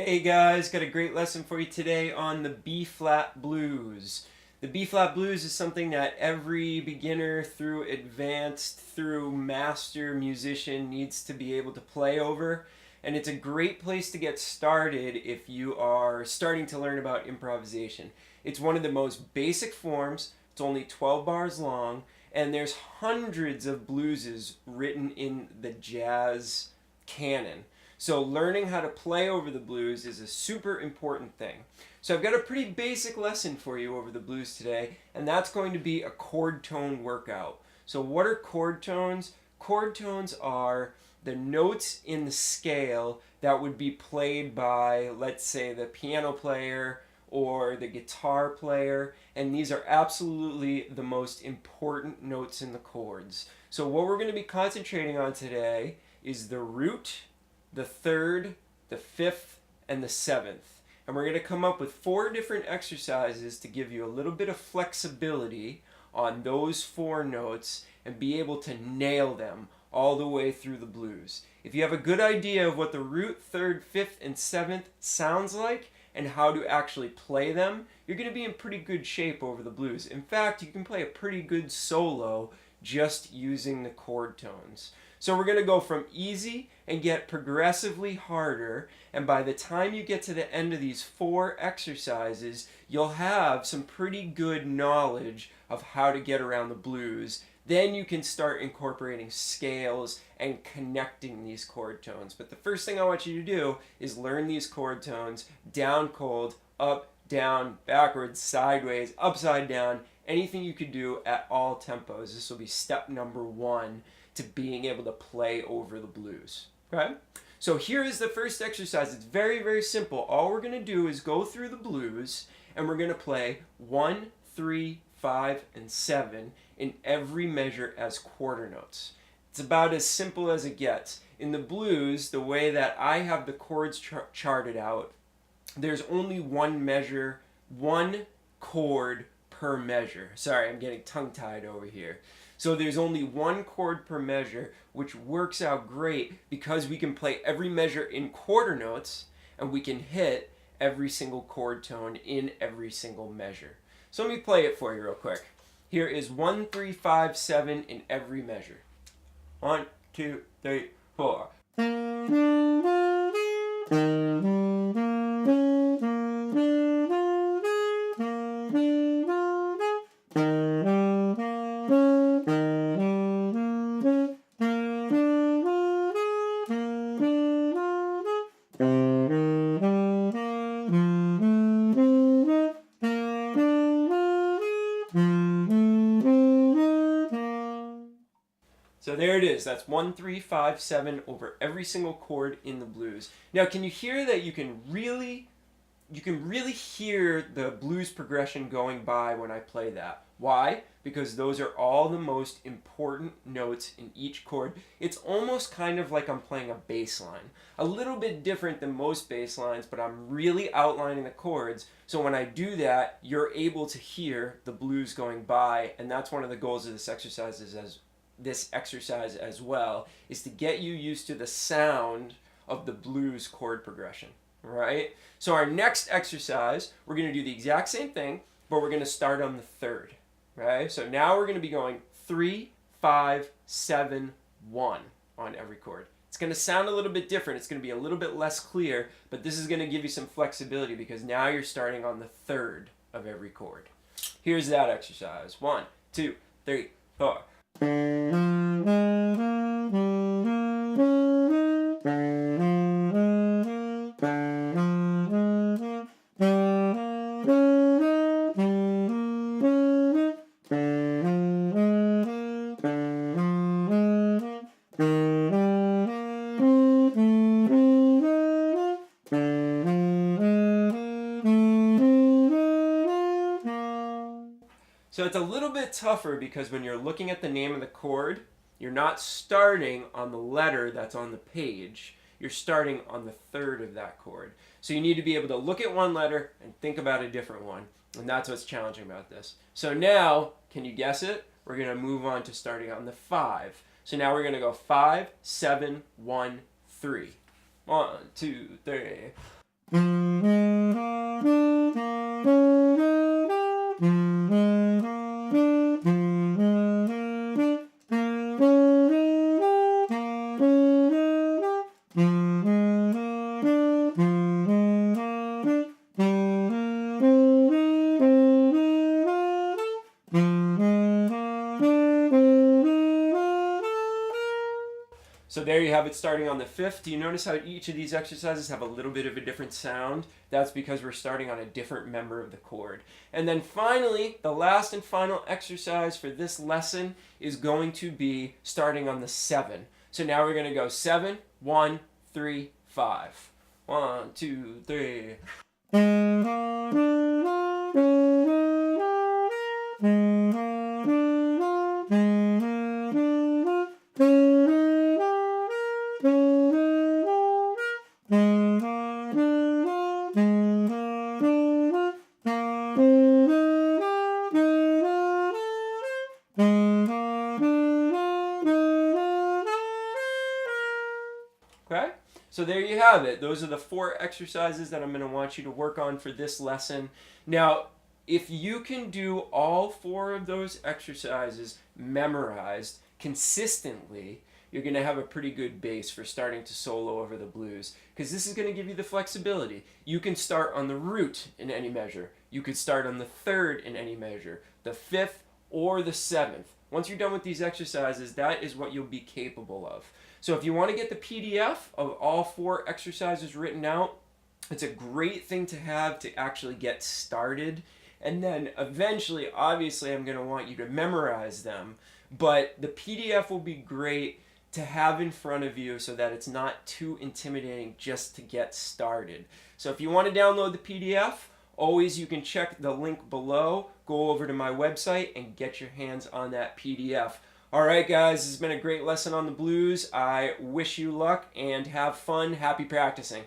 Hey guys, got a great lesson for you today on the B-flat blues. The B-flat blues is something that every beginner through advanced through master musician needs to be able to play over. And it's a great place to get started if you are starting to learn about improvisation. It's one of the most basic forms. It's only 12 bars long, and there's hundreds of blueses written in the jazz canon. So learning how to play over the blues is a super important thing. So I've got a pretty basic lesson for you over the blues today, and that's going to be a chord tone workout. So what are chord tones? Chord tones are the notes in the scale that would be played by, let's say, the piano player or the guitar player, and these are absolutely the most important notes in the chords. So what we're going to be concentrating on today is the root, the third, the fifth, and the seventh. And we're going to come up with 4 different exercises to give you a little bit of flexibility on those 4 notes and be able to nail them all the way through the blues. If you have a good idea of what the root, third, fifth, and seventh sounds like and how to actually play them, you're going to be in pretty good shape over the blues. In fact, you can play a pretty good solo just using the chord tones. So we're going to go from easy and get progressively harder, and by the time you get to the end of these 4 exercises, you'll have some pretty good knowledge of how to get around the blues. Then you can start incorporating scales and connecting these chord tones. But the first thing I want you to do is learn these chord tones: down cold, up, down, backwards, sideways, upside down, anything you could do at all tempos. This will be step number 1 to being able to play over the blues. Okay? So here is the first exercise. It's very, very simple. All we're going to do is go through the blues, and we're going to play 1, 3, 5, and 7 in every measure as quarter notes. It's about as simple as it gets. In the blues, the way that I have the chords charted out, there's only one measure, one chord per measure. Sorry, I'm getting tongue-tied over here. So there's only one chord per measure, which works out great because we can play every measure in quarter notes and we can hit every single chord tone in every single measure. So let me play it for you real quick. Here is 1, 3, 5, 7 in every measure. 1, 2, 3, 4. So there it is. That's 1, 3, 5, 7 over every single chord in the blues. Now, can you hear that you can really hear the blues progression going by when I play that? Why? Because those are all the most important notes in each chord. It's almost kind of like I'm playing a bass line. A little bit different than most bass lines, but I'm really outlining the chords. So when I do that, you're able to hear the blues going by, and that's one of the goals of this exercise as well, is to get you used to the sound of the blues chord progression, right? So our next exercise, we're going to do the exact same thing, but we're going to start on the third, right? So now we're going to be going 3, 5, 7, 1 on every chord. It's going to sound a little bit different. It's going to be a little bit less clear, but this is going to give you some flexibility because now you're starting on the third of every chord. Here's that exercise. 1, 2, 3, 4. So it's a little bit tougher because when you're looking at the name of the chord, you're not starting on the letter that's on the page. You're starting on the third of that chord. So you need to be able to look at one letter and think about a different one. And that's what's challenging about this. So now, can you guess it? We're going to move on to starting on the 5. So now we're going to go 5, 7, 1, 3. 1, 2, 3. So there you have it starting on the 5th. Do you notice how each of these exercises have a little bit of a different sound? That's because we're starting on a different member of the chord. And then finally, the last and final exercise for this lesson is going to be starting on the 7. So now we're going to go 7, 1, 3, 5. 1, 2, 3. Okay, so there you have it. Those are the 4 exercises that I'm going to want you to work on for this lesson. Now, if you can do all 4 of those exercises memorized consistently, you're going to have a pretty good base for starting to solo over the blues, because this is going to give you the flexibility. You can start on the root in any measure. You could start on the 3rd in any measure, the 5th or the 7th. Once you're done with these exercises, that is what you'll be capable of. So if you want to get the PDF of all 4 exercises written out, it's a great thing to have to actually get started. And then eventually, obviously, I'm going to want you to memorize them. But the PDF will be great to have in front of you so that it's not too intimidating just to get started. So if you want to download the PDF, always you can check the link below, go over to my website, and get your hands on that PDF. All right, guys, this has been a great lesson on the blues. I wish you luck and have fun. Happy practicing.